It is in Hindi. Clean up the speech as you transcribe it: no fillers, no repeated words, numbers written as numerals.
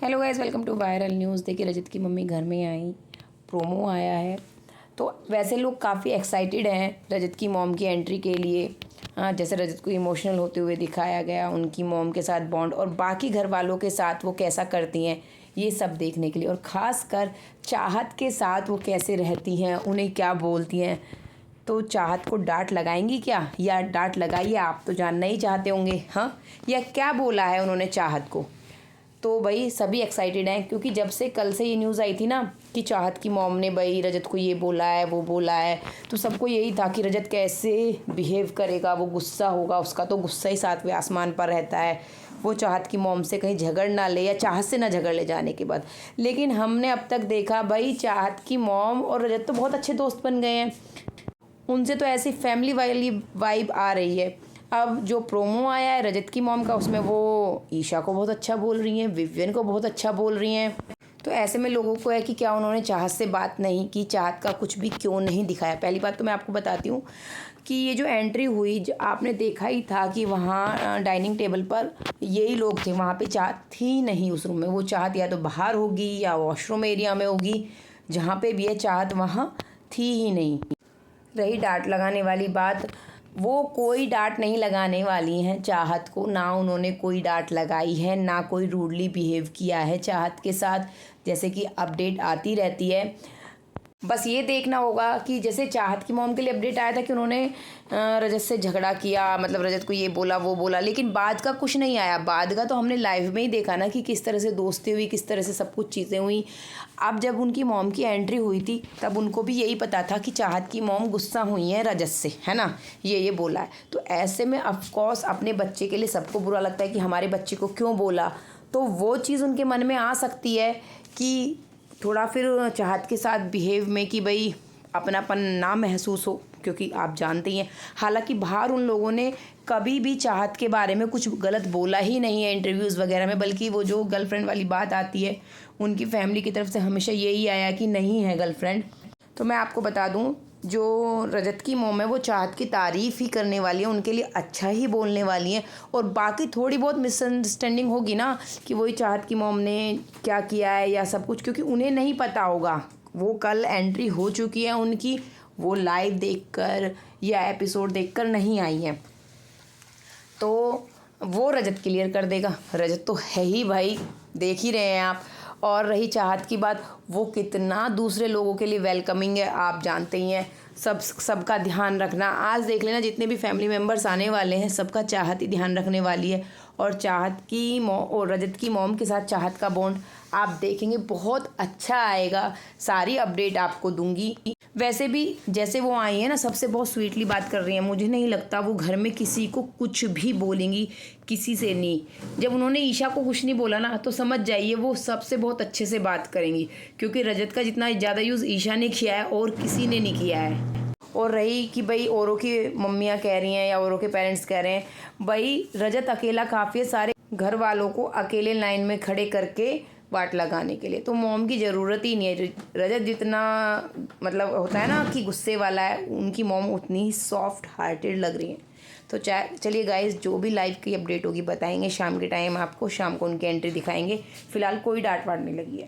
Hello guys, welcome to viral news. देखिए रजत की मम्मी घर में आई, प्रोमो आया है। तो वैसे लोग काफ़ी एक्साइटेड हैं रजत की मॉम की एंट्री के लिए। जैसे रजत को इमोशनल होते हुए दिखाया गया, उनकी मॉम के साथ बॉन्ड और बाकी घर वालों के साथ वो कैसा करती हैं, ये सब देखने के लिए। और ख़ास कर चाहत के साथ वो कैसे रहती हैं, उन्हें क्या बोलती हैं। तो चाहत को डांट लगाएंगी क्या, या डांट लगाइए आप तो जानना ही चाहते होंगे, हाँ, या क्या बोला है उन्होंने चाहत को। तो भाई सभी एक्साइटेड हैं, क्योंकि जब से कल से ये न्यूज़ आई थी ना कि चाहत की मॉम ने भाई रजत को ये बोला है वो बोला है, तो सबको यही था कि रजत कैसे बिहेव करेगा, वो गुस्सा होगा, उसका तो गुस्सा ही सातवें आसमान पर रहता है। वो चाहत की मॉम से कहीं झगड़ ना ले या चाहत से ना झगड़ ले जाने के बाद। लेकिन हमने अब तक देखा भाई चाहत की मॉम और रजत तो बहुत अच्छे दोस्त बन गए हैं, उनसे तो ऐसी फैमिली वाली वाइब आ रही है। अब जो प्रोमो आया है रजत की मॉम का, उसमें वो ईशा को बहुत अच्छा बोल रही हैं, विवियन को बहुत अच्छा बोल रही हैं। तो ऐसे में लोगों को है कि क्या उन्होंने चाहत से बात नहीं की, चाहत का कुछ भी क्यों नहीं दिखाया। पहली बात तो मैं आपको बताती हूँ कि ये जो एंट्री हुई, जो आपने देखा ही था कि वहाँ डाइनिंग टेबल पर यही लोग थे, वहाँ पे चाहत थी नहीं उस रूम में। वो चाहत या तो बाहर होगी या वॉशरूम एरिया में होगी, जहाँ पे भी है चाहत वहाँ थी ही नहीं। रही डांट लगाने वाली बात, वो कोई डांट नहीं लगाने वाली हैं चाहत को, ना उन्होंने कोई डांट लगाई है, ना कोई रूडली बिहेव किया है चाहत के साथ। जैसे कि अपडेट आती रहती है, बस ये देखना होगा कि जैसे चाहत की मॉम के लिए अपडेट आया था कि उन्होंने रजत से झगड़ा किया, मतलब रजत को ये बोला वो बोला, लेकिन बाद का कुछ नहीं आया। बाद का तो हमने लाइव में ही देखा ना कि किस तरह से दोस्ती हुई, किस तरह से सब कुछ चीज़ें हुई। अब जब उनकी मॉम की एंट्री हुई थी तब उनको भी यही पता था कि चाहत की मॉम गुस्सा हुई है रजत से, है ना, ये बोला है। तो ऐसे में ऑफकोर्स अपने बच्चे के लिए सबको बुरा लगता है कि हमारे बच्चे को क्यों बोला। तो वो चीज़ उनके मन में आ सकती है कि थोड़ा फिर चाहत के साथ बिहेव में कि भाई अपनापन ना महसूस हो, क्योंकि आप जानते ही हैं। हालांकि बाहर उन लोगों ने कभी भी चाहत के बारे में कुछ गलत बोला ही नहीं है इंटरव्यूज़ वगैरह में, बल्कि वो जो गर्लफ्रेंड वाली बात आती है उनकी फैमिली की तरफ से हमेशा यही आया कि नहीं है गर्लफ्रेंड। तो मैं आपको बता दूं, जो रजत की मॉम है वो चाहत की तारीफ़ ही करने वाली है, उनके लिए अच्छा ही बोलने वाली हैं। और बाकी थोड़ी बहुत मिसअंडरस्टैंडिंग होगी ना कि वही चाहत की मॉम ने क्या किया है या सब कुछ, क्योंकि उन्हें नहीं पता होगा। वो कल एंट्री हो चुकी है उनकी, वो लाइव देखकर या एपिसोड देखकर नहीं आई हैं, तो वो रजत क्लियर कर देगा। रजत तो है ही भाई, देख ही रहे हैं आप। और रही चाहत की बात, वो कितना दूसरे लोगों के लिए वेलकमिंग है आप जानते ही हैं। सबका ध्यान रखना, आज देख लेना जितने भी फैमिली मेम्बर्स आने वाले हैं सबका चाहत ही ध्यान रखने वाली है। और चाहत की और रजत की मॉम के साथ चाहत का बॉन्ड आप देखेंगे बहुत अच्छा आएगा। सारी अपडेट आपको दूंगी। वैसे भी जैसे वो आई है ना, सबसे बहुत स्वीटली बात कर रही हैं, मुझे नहीं लगता वो घर में किसी को कुछ भी बोलेंगी, किसी से नहीं। जब उन्होंने ईशा को कुछ नहीं बोला ना, तो समझ जाइए वो सबसे बहुत अच्छे से बात करेंगी, क्योंकि रजत का जितना ज़्यादा यूज़ ईशा ने किया है और किसी ने नहीं किया है। और रही कि भाई औरों की मम्मियाँ कह रही हैं या औरों के पेरेंट्स कह रहे हैं, भाई रजत अकेला काफ़ी है सारे घर वालों को अकेले लाइन में खड़े करके वाट लगाने के लिए, तो मॉम की ज़रूरत ही नहीं है। रजत जितना मतलब होता है ना कि गुस्से वाला है, उनकी मॉम उतनी ही सॉफ्ट हार्टेड लग रही है। तो चलिए गाइस, जो भी लाइव की अपडेट होगी बताएंगे शाम के टाइम आपको, शाम को उनकी एंट्री दिखाएंगे। फिलहाल कोई डांट वाट नहीं लगी है।